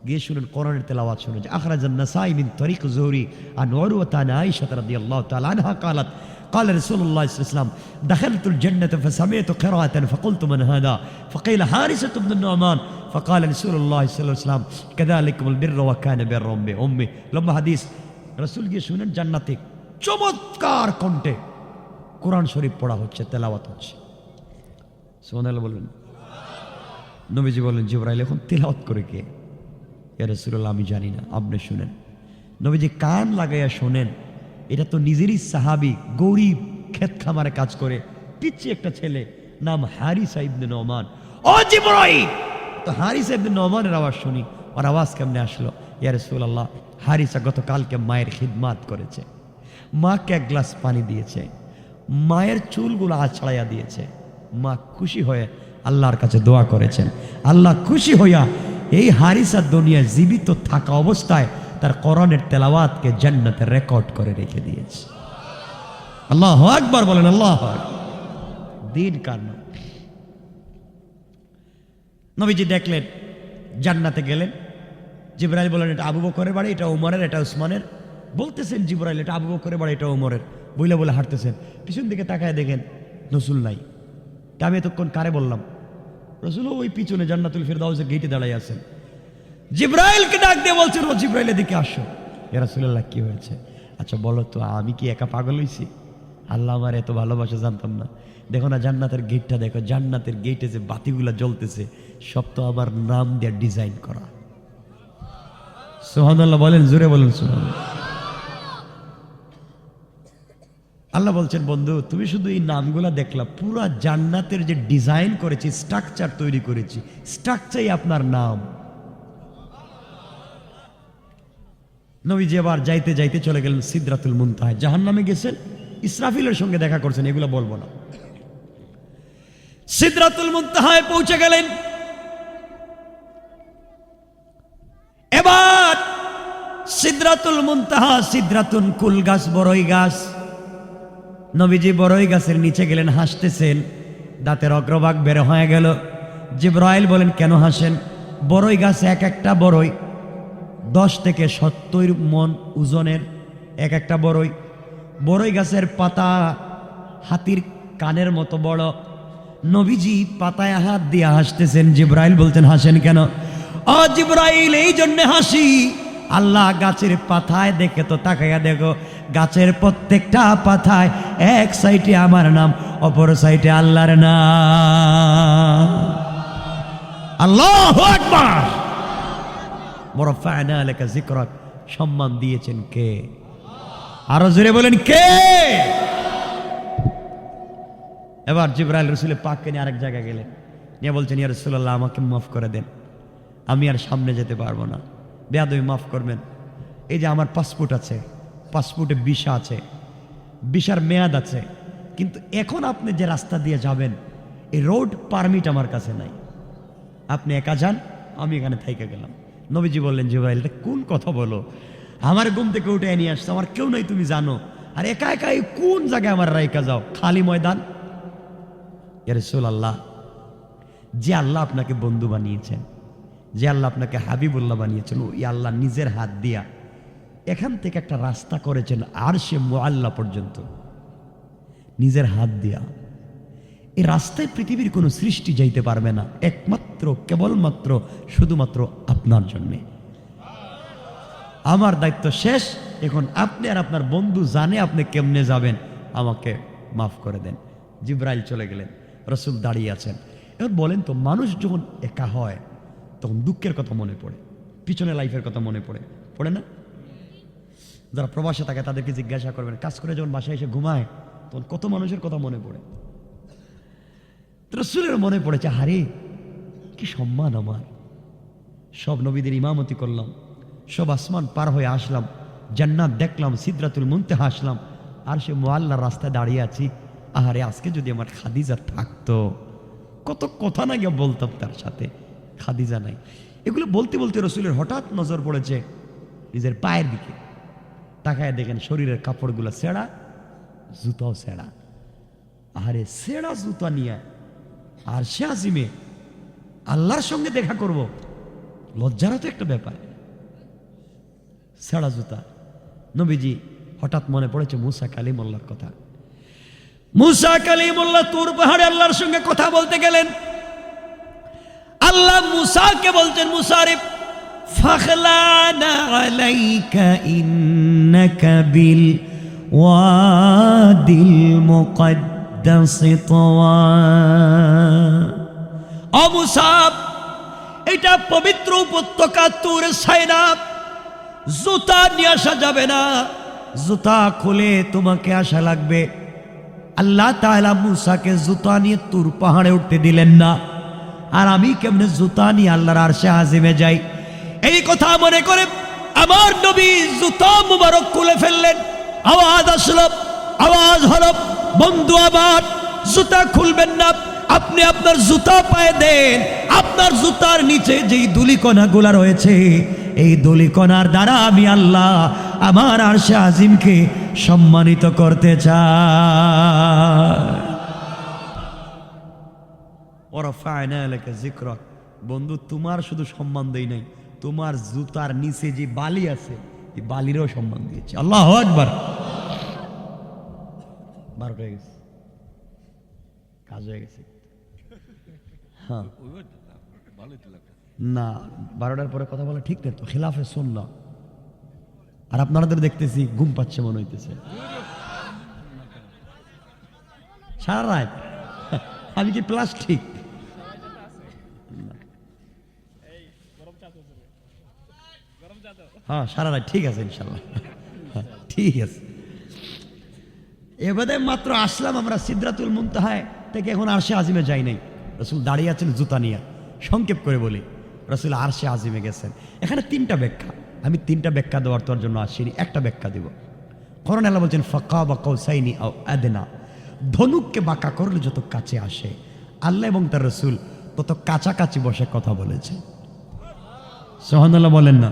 গিয়ে শুনুন কোরআনের তেলাওয়াত শুনুন। আখরাজান নাসাই মিন তরিক যুহরি আন উরওয়াতা আন আয়েশা রাদিয়াল্লাহু তাআলা আনহা قالت قال رسول الله صلى الله عليه وسلم دخلت الجنة فسمعت قراءة فقلت من هذا فقيل حارثة بن النعمان فقال رسول الله صلى الله عليه وسلم كذلكم البر وكان بر أمي লম্বা হাদিস। রাসূল গিয়ে শুনেন জান্নাতে চমৎকার কণ্ঠে কোরআন শরীফ পড়া হচ্ছে, তেলাওয়াত হচ্ছে। সুবহানাল্লাহ বলবেন। নবীজি বলেন, জিবরাইল এখন তেলাওয়াত করে কে? ইয়া রাসূলুল্লাহ, আমি জানি না, আপনি শুনেন। নবীজি কান লাগাইয়া শোনেন, এটা তো নিজেরই সাহাবী, গরিব, ক্ষেত খামারে কাজ করে, পিচ্ছি একটা ছেলে, নাম হারিসা ইবনে নোমান। ও জিবরাইল, তো হারিসা ইবনে নোমানের আওয়াজ শুনি, ওর আওয়াজ কেমনে আসলো? ইয়া রাসূলুল্লাহ, হারিসা গতকালকে মায়ের খিদমাত করেছে, মাকে এক গ্লাস পানি দিয়েছে, মায়ের চুলগুলো আছড়াইয়া দিয়েছে, মা খুশি হয়ে আল্লাহর কাছে দোয়া করেছেন। আল্লাহ খুশি হইয়া এই হারিসা দুনিয়ায় জীবিত থাকা অবস্থায় তার কোরআনের তেলাওয়াতকে জান্নাতে রেকর্ড করে রেখে দিয়েছে। আল্লাহু আকবার বলেন। আল্লাহু আকবার। দিন কার নাম। নবীজি দেখলেন, জান্নাতে গেলেন। জিবরাইল বলেন, এটা আবু বকরের বাড়ি, এটা ওমরের, এটা উসমানের। বলতেছেন জিবরাইল, এটা আবু বকরের বাড়ি, এটা ওমরের, বইলে বলে হাঁটতেছেন। পিছন দিকে তাকায় দেখেন রসুল নাই। তা আমি এতক্ষণ কারে বললাম? রসুল ওই পিছনে জান্নাতুল ফিরদাউসের গেটে দাঁড়াই আছেন। জিবরাইলকে ডাক দিয়ে বলছেন, ও জিবরাইল, এদিকে আসো। ইয়া রাসূলুল্লাহ, কি হয়েছে? আচ্ছা বলো তো, আমি কি একা পাগল হইছি? আল্লাহ আমার এত ভালোবাসা জানতাম না। দেখো না জান্নাতের গেটটা, দেখো জান্নাতের গেটে যে বাতিগুলা জ্বলতেছে, সব তো আমার নাম দিয়ে ডিজাইন করা। সুবহানাল্লাহ বলেন, জোরে বলেন সুবহানাল্লাহ। আল্লাহ বলছেন, বন্ধু তুমি শুধু এই নামগুলা দেখলা, পুরা জান্নাতের যে ডিজাইন করেছি, স্ট্রাকচার তৈরি করেছি, স্ট্রাকচারই আপনার নাম। নবীজি আবার যাইতে যাইতে চলে গেলেন সিদরাতুল মুনতাহা। জাহান্নামে গেছেন, ইসরাফিলের সঙ্গে দেখা করছেন, এগুলো বলবো না। সিদরাতুল মুনতাহায় পৌঁছে গেলেন। এবার সিদরাতুল মুনতাহা, সিদরাতুন কুল গাছ, বড়ই গাছ। নবীজি বড়ই গাছের নিচে গেলেন, হাসতেছেন, দাঁতের অগ্রভাগ বের হয়ে গেল। জিবরাইল বলেন, কেন হাসেন? বড়ই গাছে এক একটা বড়ই 10 থেকে 70 মন ওজনের এক একটা বড়ই। বড়ই গাছের পাতা হাতির কানের মতো বড়। নবীজি পাতায় হাত দিয়ে হাসতেছেন। জিবরাইল বলতেন, হাসেন কেন? ও জিবরাইল, এই জন্য হাসি, আল্লাহ গাছের পাতায় দেখে তো তাকাইয়া দেখো, গাছের প্রত্যেকটা পাতায় এক সাইডে আমার নাম, অপর সাইডে আল্লাহর নাম। আল্লাহু আকবার। বড় ফায়না লেখা যিকরাক, সম্মান দিয়েছেন কে? আরো জোরে বলেন কে? এবার জিবরাইল রাসূলের পাককে নিয়ে আরেক জায়গায় গেলেন, নিয়ে বলছেন, ইয়া রাসূলুল্লাহ, আমাকে মাফ করে দেন, আমি আর সামনে যেতে পারবো না, বেয়াদবি মাফ করবেন। এই যে আমার পাসপোর্ট আছে, পাসপোর্টে ভিসা আছে, ভিসার মেয়াদ আছে, কিন্তু এখন আপনি যে রাস্তা দিয়ে যাবেন এই রোড পারমিট আমার কাছে নাই, আপনি একা যান, আমি এখানে থাইকা গেলাম। নবীজি বললেন, জিবরাইল, এটা কোন কথা বলো? আমার ঘুম থেকে উঠে নিয়ে আসছো, আমার কেউ নাই, তুমি জানো, আর একা একা এই কোন জায়গায় আমার রাইকা যাও, খালি ময়দান? ইয়া রাসূলুল্লাহ, যে আল্লাহ আপনাকে বন্ধু বানিয়েছেন, যে আল্লাহ আপনাকে হাবিবুল্লাহ বানিয়েছেন, ওই আল্লাহ নিজের হাত দিয়া এখান থেকে একটা রাস্তা করেছেন আরশে মুআল্লা পর্যন্ত, নিজের হাত দিয়া। এই রাস্তায় পৃথিবীর কোনো সৃষ্টি যাইতে পারবে না, একমাত্র কেবলমাত্র শুধুমাত্র আপনার জন্যে। আমার দায়িত্ব শেষ, এখন আপনি আর আপনার বন্ধু জানে আপনি কেমনে যাবেন, আমাকে মাফ করে দেন। জিবরাইল চলে গেলেন, রাসূল দাঁড়িয়ে আছেন। এবার বলেন তো, মানুষ যখন একা হয় তখন দুঃখের কথা মনে পড়ে, পিছনে লাইফের কথা মনে পড়ে, পড়ে না? যারা প্রবাসে থাকে তাদেরকে জিজ্ঞাসা করবেন, কাজ করে যখন বাসায় এসে ঘুমায় তখন কত মানুষের কথা মনে পড়ে। রাসূলের মনে পড়েছে, হারে কি সম্মান আমার, সব নবীদের ইমামতি করলাম, সব আসমান পার হয়ে আসলাম, জান্নাত দেখলাম, সিদরাতুল মুনতাহা আসলাম, আর সে মুআল্লার রাস্তায় দাঁড়িয়ে আছি। আহারে, আজকে যদি আমার খাদিজা থাকতো, কত কথা না গিয়ে বলতাম তার সাথে, খাদিজা নাই। এগুলো বলতে বলতে রাসূলের হঠাৎ নজর পড়েছে নিজের পায়ের দিকে, তাকায় দেখেন শরীরের কাপড়গুলো ছেঁড়া, জুতাও ছেঁড়া। আরে ছেঁড়া জুতা নিয়ে আর সে আজিমে আল্লাহর সঙ্গে দেখা করব, লজ্জারও তো একটা ব্যাপার। ছেঁড়া জুতা। নবীজি হঠাৎ মনে পড়েছে মুসা কালিমুল্লাহর কথা। মুসা কালিমুল্লাহ তুর পাহাড়ে আল্লাহর সঙ্গে কথা বলতে গেলেন। আল্লাহ মুসাকে বলছেন, মুসা রে, ফাখলানা আলাইকা ইন্নাকা বিল ওয়াদিল মুকদ্দাস তাওয়া। ও মুসা, এটা পবিত্র উপত্যকা তুর সাইনা, জুতা নিয়ে আসা যাবে না, জুতা খুলে তোমাকে আসা লাগবে। আল্লাহ তাআলা মুসাকে জুতা নিয়ে তুর পাহাড়ে উঠতে দিলেন না, আর আমি কেমনে জুতা নিয়ে আল্লাহর আরশে আজিমে যাই? এই কথা মনে করে আমার নবী জুতা মুবারক খুলে ফেললেন। আওয়াজ আসলো, আওয়াজ হলো, বন্ধু আমার জুতা খুলবেন না, আপনি আপনার জুতা পায়ে দেন। আপনার জুতার নিচে যেই ধূলিকণাগুলা রয়েছে, এই ধূলিকণার দ্বারা আমি আল্লাহ আমার আরশে আজিমকে সম্মানিত করতে চাই। ওয়ারাফা'না লাকা যিকরাক। বন্ধু, তোমার শুধু সম্মান দেই নাই, তোমার জুতার নিচে যে বালি আছে এই বালিরও সম্মান দিয়েছে। আল্লাহু আকবার। 12টা হয়ে গেছে, কাজ হয়ে গেছে। হ্যাঁ না, 12টার পরে কথা বলা ঠিক নেই তো, খিলাফে সুন্নাহ। আর আপনাদের দেখতেছি ঘুম পাচ্ছে মনে হইতেছে সারা রাত। আমি কি প্লাস্টিক? হ্যাঁ সারা রাত, ঠিক আছে ইনশাল্লাহ, ঠিক আছে। এবারে মাত্র আসলাম আমরা সিদরাতুল মুনতাহা থেকে, এখন আরশে আজিমে যাই নাই। রাসূল দাঁড়িয়ে আছেন জুতা নিয়ে। সংক্ষেপ করে বলি, রাসূল আরশে আজিমে গেছেন। এখানে 3টা ব্যাখ্যা, আমি 3টা ব্যাখ্যা দেওয়ার তোর জন্য আসিনি, একটা ব্যাখ্যা দিব। কোরআন আল্লাহ বলছেন, ফাকাবা কাউসাইনি আও আদনা, ধনুককে বাঁকা করলে যত কাছে আসে, আল্লাহ এবং তার রাসূল তত কাছাকাছি বসে কথা বলেছে। সুবহানাল্লাহ বলেন না?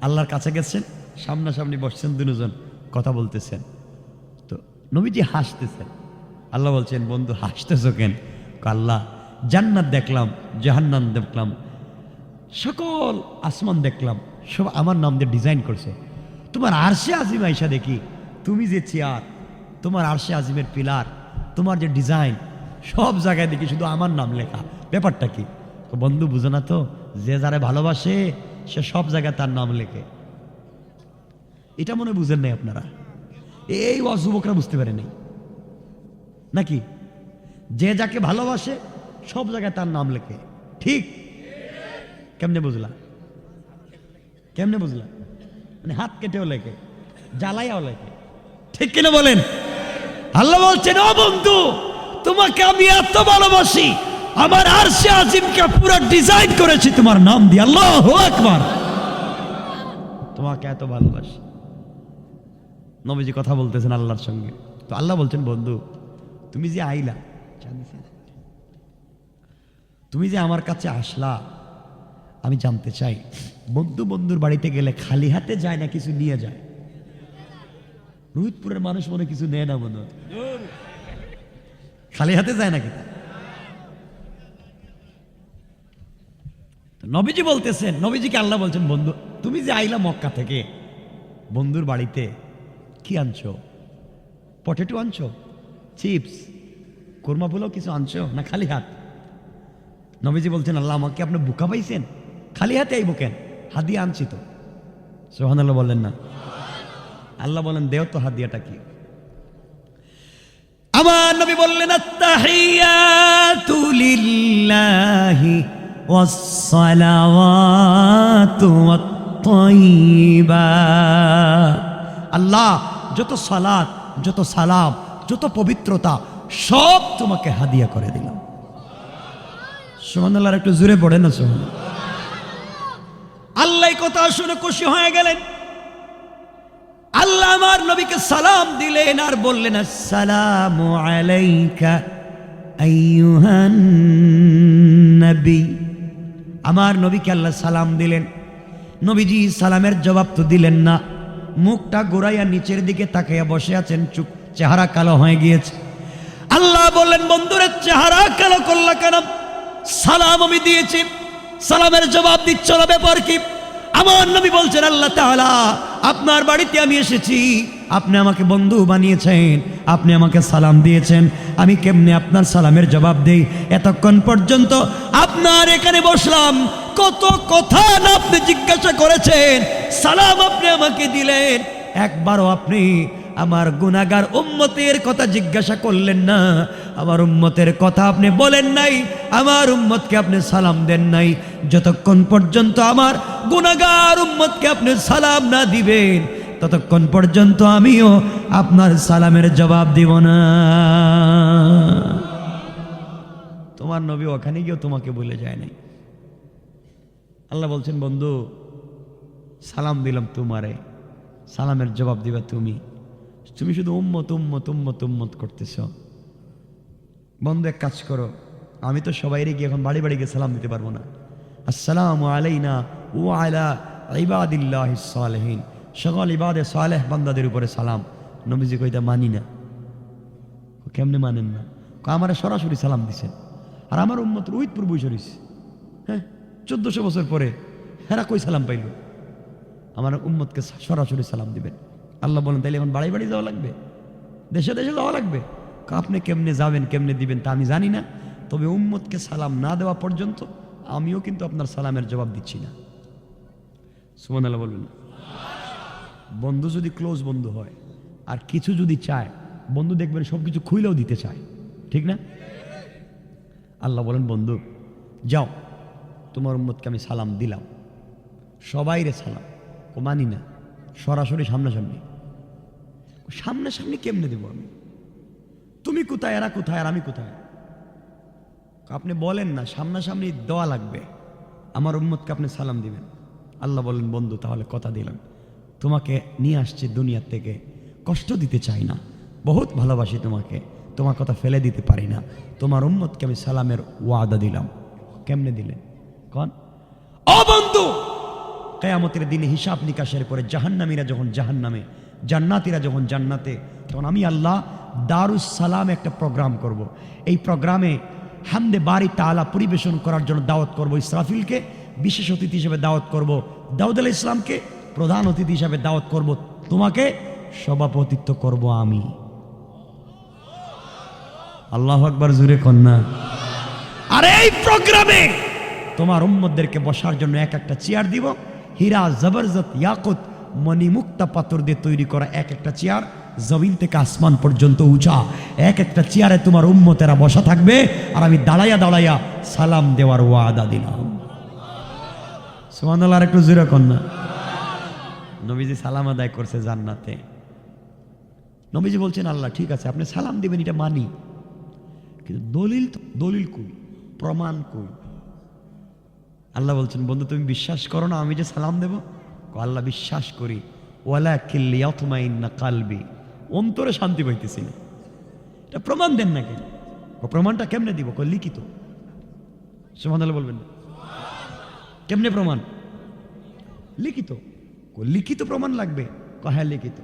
আল্লাহর কাছে গেছেন, সামনাসামনি বসছেন, দুজন কথা বলতেছেন। তো নবীজি হাসতেছেন। আল্লাহ বলছেন, বন্ধু হাসতেছো কেন? আল্লাহ, জান্নাত দেখলাম, জাহান্নাম দেখলাম, সকল আসমান দেখলাম, সব আমার নাম দিয়ে ডিজাইন করছে। তোমার আরশে আজিম আইসা দেখি, তুমি যে চেয়ার, তোমার আরশে আজিমের পিলার, তোমার যে ডিজাইন, সব জায়গায় দেখি শুধু আমার নাম লেখা। ব্যাপারটা কি? বন্ধু বুঝো না তো, যে যারে ভালোবাসে সে সব জায়গায় তার নাম লেখে। এটা মনে বুঝেন নাই আপনারা, এই যুবকরা বুঝতে পারে নাই নাকি? যে যাকে ভালোবাসে সব জায়গায় তার নাম লেখে, ঠিক? কেমনে বুঝলা? কেমনে বুঝলা? মানে হাত কেটেও লেখে, জ্বালাইয়াও লেখে, ঠিক কিনা বলেন? আল্লাহ বলছেন, ও বন্ধু, তোমাকে আমি এত ভালোবাসি, আমার আরশে আজিমকে পুরো ডিজাইন করেছি তোমার নাম দিয়ে। আল্লাহু আকবার। তোমাকে এত ভালোবাসি। নবীজি কথা বলতেছেন আল্লাহর সঙ্গে। তো আল্লাহ বলছেন, বন্ধু তুমি যে আইলা, তুমি যে আমার কাছে আসলা, আমি জানতে চাই বন্ধু বন্ধুর বাড়িতে গেলে খালি হাতে যায় না কিছু নিয়ে যায়? রোহিতপুরের মানুষ মনে কিছু নেয় না, মনে খালি হাতে যায় নাকি? নবীজি বলতেছেন, নবীজিকে আল্লাহ বলছেন, বন্ধু তুমি যে আইলা মক্কা থেকে, বন্ধুর বাড়িতে কি আনছো? পটেটো আনছো, চিপস, কোরমা ফুলও কিছু আনছো, না খালি হাত? নবীজি বলছেন, আল্লাহ আমাকে আপনি বোকা পাইছেন? খালি হাতে আইবো কেন? হাদিয়া আনছি তো। সুবহানাল্লাহ বললেন না? আল্লাহ বলেন, দেও তো হাদিয়াটা কি? আমার নবী বললেন, আত্তাহিয়াতু লিল্লাহি ওয়াস-সালাওয়াতু ওয়াত-তাইয়্যিবাত। আল্লাহ যত সালাত, যত সালাম, যত পবিত্রতা সব তোমাকে হাদিয়া করে দিলাম। সুবহানাল্লাহ, একটু জোরে পড়েন না সুবহানাল্লাহ। আল্লাহ এই কথা শুনে খুশি হয়ে গেলেন। আল্লাহ আমার নবীকে সালাম দিলেন আর বললেন, আসসালামু আলাইকা আইয়ুহান নবী। আমার নবীকে আল্লাহ সালাম দিলেন। নবীজি সালামের জবাব তো দিলেন না, মুখটা ঘুরাইয়া নিচের দিকে তাকাইয়া বসে আছেন, চুপ, চেহারা কালো হয়ে গিয়েছে। আল্লাহ বললেন, বন্ধুরে চেহারা কালো করলা কেন? সালাম আমি দিয়েছি, সালামের জবাব দিচ্ছ না, ব্যাপার কি? আমার নবী বলছেন, আল্লাহ তাআলা আপনার বাড়িতে আমি এসেছি, আপনি আমাকে বন্ধু বানিয়েছেন, আপনি আমাকে সালাম দিয়েছেন, আমি কেমনে আপনার সালামের জবাব দেই? এতক্ষণ পর্যন্ত আপনার এখানে বসলাম, কত কথা না আপনি জিজ্ঞাসা করেছেন, সালাম আপনি আমাকে দিলেন, একবারও আপনি আমার গুনাহগার উম্মতের কথা জিজ্ঞাসা করলেন না, আমার উম্মতের কথা আপনি বলেন নাই, আমার উম্মতকে আপনি সালাম দেন নাই। যতক্ষণ পর্যন্ত আমার গুনাহগার উম্মতকে আপনি সালাম না দিবেন, ততক্ষণ পর্যন্ত আমিও আপনার সালামের জবাব দিব না। তোমার নবী ওখানে গিয়েও তোমাকে বলে যায় নাই। আল্লাহ বলছেন, বন্ধু সালাম দিলাম তোমারে, সালামের জবাব দিবা তুমি, তুমি শুধু উম্মত উম্মত উম্মত উম্মত করতেছ। বন্ধু এক কাজ করো, আমি তো সবাইরে গিয়ে এখন বাড়ি বাড়ি গিয়ে সালাম দিতে পারবো না। আসসালামু আলাইনা ওয়া আলা ইবাদিল্লাহিস সালিহিন, সকল ইবাদে সালেহ বান্দাদের উপরে সালাম। নবীজি কইতা মানি না। কেমনে মানেন না? আমারে সরাসরি সালাম দিছেন, আর আমার উম্মত রোহিতপুর বৈশরিস, হ্যাঁ 1400 বছর পরে হেরা কই সালাম পাইল? আমার উম্মতকে সরাসরি সালাম দিবেন। আল্লাহ বলেন, তাইলে এখন বাড়ি বাড়ি যাওয়া লাগবে, দেশে দেশে যাওয়া লাগবে? আপনি কেমনে যাবেন, কেমনে দিবেন তা আমি জানি না, তবে উম্মতকে সালাম না দেওয়া পর্যন্ত আমিও কিন্তু আপনার সালামের জবাব দিচ্ছি না। সুবহানাল্লাহ বলবেন। বন্ধু যদি ক্লোজ বন্ধু হয় আর কিছু যদি চায়, বন্ধু দেখবেন সবকিছু খুইলেও দিতে চায়, ঠিক না? আল্লাহ বলেন, বন্ধু যাও, তোমার উম্মতকে আমি সালাম দিলাম, সবাইরে সালাম। ও মানি না, সরাসরি সামনাসামনি। সামনাসামনি কেমনে দেব আমি? তুমি কোথায়, এরা কোথায়, আর আমি কোথায়? আপনি বলেন না, সামনাসামনি দেওয়া লাগবে, আমার উম্মতকে আপনি সালাম দিবেন। আল্লাহ বলেন, বন্ধু তাহলে কথা দিলাম, তোমাকে নিয়ে আসছে দুনিয়ার থেকে, কষ্ট দিতে চাই না, বহুত ভালোবাসি তোমাকে, তোমার কথা ফেলে দিতে পারি না, তোমার উম্মতকে আমি সালামের ওয়াদা দিলাম। কেমনে দিলেন কোন? ও বন্ধু, কিয়ামতের দিনে হিসাব নিকাশের পরে জাহান্নামীরা যখন জাহান্নামে, জান্নাতীরা যখন জান্নাতে, তখন আমি আল্লাহ দারুস সালাম একটা প্রোগ্রাম করব। এই প্রোগ্রামে হামদে বারি তাআলা পরিবেশন করার জন্য দাওয়াত করব ইসরাফিলকে, বিশেষ অতিথি হিসেবে দাওয়াত করব দাউদ আলাইহিস সালামকে, প্রধান অতিথি হিসেবে দাওয়াত করব তোমাকে, সভাপতিত্ব করব আমি। আল্লাহু আকবার, জোরে কন্যা। আর এই প্রোগ্রামে তোমার উম্মতদেরকে বসার জন্য এক একটা চেয়ার দিব, হীরা, জবরদস্ত, ইয়াকুত, মণিমুক্তা পাথর দিয়ে তৈরি করা এক একটা চেয়ার, জমিন থেকে আসমান পর্যন্ত উঁচা। এক একটা চেয়ারে তোমার উম্মতেরা বসা থাকবে, আর আমি দাঁড়াইয়া দাঁড়াইয়া সালাম দেওয়ার ওয়াদা দিলাম। সুবহানাল্লাহ, একটু জোরে কর না। নবীজি সালাম আদায় করছে জান্নাতে। নবীজি বলছেন আল্লাহ ঠিক আছে আপনি সালাম দিবেন, এটা মানি, কিন্তু দলিল কই, প্রমাণ কই? আল্লাহ বলছেন বন্ধু তুমি বিশ্বাস করো না আমি যে সালাম দেব? আল্লাহ বিশ্বাস করি, ওয়ালাকিন লিয়াতমাইন্না কালবি, অন্তরে শান্তি পাইতেছি না। এটা প্রমাণ দেন না কেন? প্রমাণটা কেমনে দিব? লিখিত। সুবহানাল্লাহ বলবেন না? কেমনে প্রমাণ? লিখিত। লিখিত প্রমাণ লাগবে? হ্যাঁ লিখিত।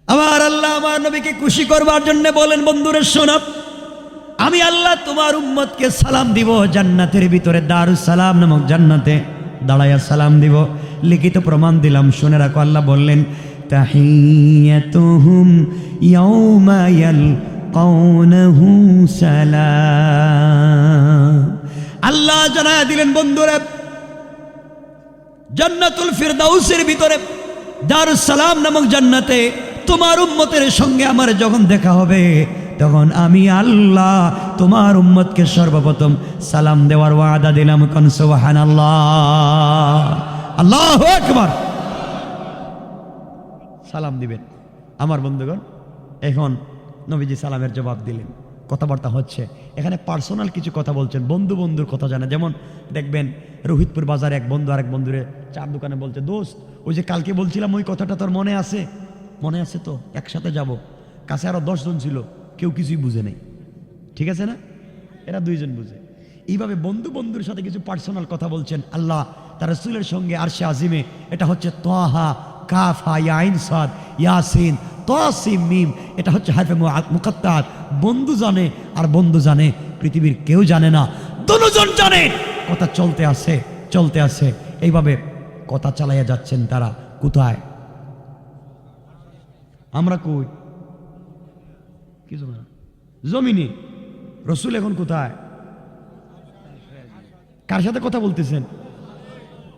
আমার আল্লাহ আমার নবীকে খুশি করবার জন্য বলেন বন্ধুরে শোনো, আমি আল্লাহ তোমার উম্মতকে সালাম দিব জান্নাতের ভিতরে, দারুস সালাম নামক জান্নাতে দাঁড়াইয়া সালাম দিব। লিখিত প্রমাণ দিলাম, শুনে রাখো। আল্লাহ বললেন তাহিয়াতুহুম ইয়াউমা ইয়ালকাউনাহু সালাম। আল্লাহ জানায়া দিলেন বন্ধুরা, জান্নাতুল ফিরদাউসের ভিতরে দারুস সালাম নামক জান্নাতে তোমার উম্মতের সঙ্গে আমার যখন দেখা হবে, তখন আমি আল্লাহ তোমার উম্মতকে সর্বপ্রথম সালাম দেওয়ার ওয়াদা দিলাম। কোন সুবহানাল্লাহ, আল্লাহু আকবার। সালাম দিবেন আমার বন্ধুগণ। এখন নবীজি সালামের জবাব দিলেন, কথাবার্তা হচ্ছে। এখানে পার্সোনাল কিছু কথা বলছেন, বন্ধুর কথা জানা। যেমন দেখবেন রোহিতপুর বাজারে এক বন্ধু আরেক বন্ধুরে চার দোকানে বলছে, দোস্ত ওই যে কালকে বলছিলাম ওই কথাটা তোর মনে আছে? মনে আছে তো, একসাথে যাব। কাছে আরো 10 জন ছিল, কেউ কিছুই বুঝে নেই। ঠিক আছে না? এরা 2 জন বুঝে। এইভাবে বন্ধুর সাথে কিছু পার্সোনাল কথা বলছেন আল্লাহ তার রাসূলের সঙ্গে আরশে আজিমে। এটা হচ্ছে তাহা, কাফ হা ইয়া আইন সাদ ইয়াসিন তাসিম মিম। এটা হচ্ছে হারফে মুকাত্তাত। বন্ধু জানে আর বন্ধু জানে, পৃথিবীর কেউ জানে না, দুজন জানে। কথা চলতে আছে এইভাবে কথা চালাইয়া যাচ্ছেন তারা। কোথায়? আমরা কই? কিছু না, জমিনে। রসুল এখন কোথায়? কার সাথে কথা বলতেছেন?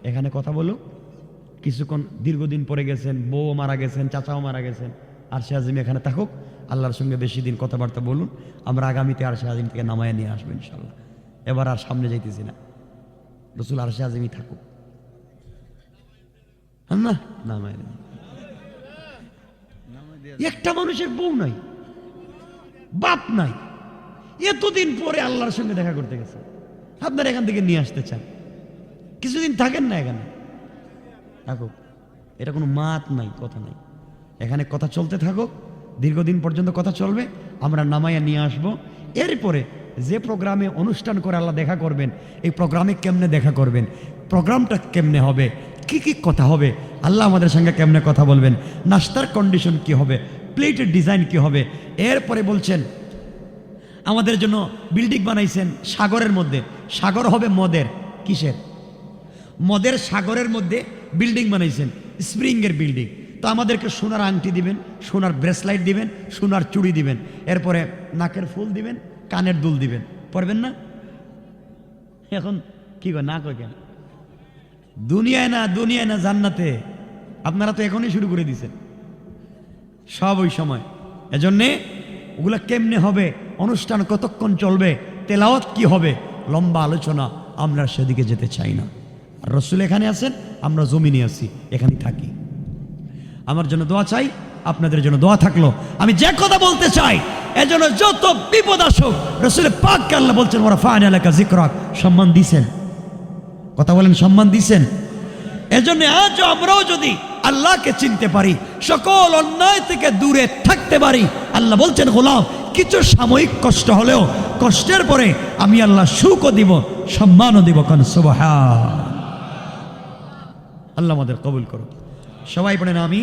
এখানে কথা বলো। কিছুক্ষণ দীর্ঘদিন পরে গেছেন, বউ মারা গেছেন, চাচাও মারা গেছেন। আরশে আজিম এখানে থাকুক, আল্লাহর সঙ্গে বেশি দিন কথাবার্তা বলুন। আমরা আগামীতে আরশে আজিম থেকে নামায় নিয়ে আসবো ইনশাল্লাহ। এবার আর সামনে যাইতেছি না, রসুল আরশে আজিমই থাকুক। না নামায় নেই। একটা মানুষের বউ নাই, বাপ নাই, এতদিন পরে আল্লাহর সঙ্গে দেখা করতে গেছে। আপনারা এখান থেকে নিয়ে আসতে চান, কিছুদিন থাকেন না এখানে, থাকুক। এটা কোনো মাত নাই, কথা নাই। এখানে কথা চলতে থাকুক, দীর্ঘদিন পর্যন্ত কথা চলবে। আমরা নামাইয়া নিয়ে আসব। এরপরে যে প্রোগ্রামে অনুষ্ঠান করে আল্লাহ দেখা করবেন, এই প্রোগ্রামে কেমনে দেখা করবেন, প্রোগ্রামটা কেমনে হবে, কি কি কথা হবে, আল্লাহ আমাদের সঙ্গে কেমনে কথা বলবেন, নাস্তার কন্ডিশন কি হবে, প্লেটের ডিজাইন কি হবে। এরপরে বলছেন আমাদের জন্য বিল্ডিং বানাইছেন সাগরের মধ্যে। সাগর হবে মদের, কিসের? মদের সাগরের মধ্যে বিল্ডিং বানাইছেন, স্প্রিংয়ের বিল্ডিং। তো আমাদেরকে সোনার আংটি দিবেন, সোনার ব্রেসলাইট দিবেন, সোনার চুড়ি দিবেন, এরপরে নাকের ফুল দিবেন, কানের দুল দিবেন। পড়বেন না? এখন কি না কয় কেন? দুনিয়ায় না জান্নাতে। আপনারা তো এখনই শুরু করে দিয়েছেন সব ওই সময়। এজন্যে ওগুলা কেমনে হবে, অনুষ্ঠান কতক্ষণ চলবে, তেলাওয়াত কি হবে, লম্বা আলোচনা, আমরা সেদিকে যেতে চাই না। আর রসুল এখানে আছেন, আমরা জমিনে আছি, এখানেই থাকি। আমার জন্য দোয়া চাই, আপনাদের জন্য দোয়া থাকলো। আমি যে কথা বলতে চাই, এজন্য যত বিপদ আসুক, রসুলের পাককে আল্লাহ বলছেন ওরা ফান এলাকা জিকরাক, সম্মান দিছেন। কথা বলেন, সম্মান দিছেন। এজন্য আজ আমরাও যদি আল্লাহকে চিনতে পারি, সকল অন্যায় থেকে দূরে থাকতে পারি, আল্লাহ বলছেন গোলাম কিছু সাময়িক কষ্ট হলেও কষ্টের পরে আমি আল্লাহ সুখও দিব, সম্মানও দিব। কারণ সুবহান আল্লাহ আমাদের কবুল করুন। সবাই পড়েন আমি।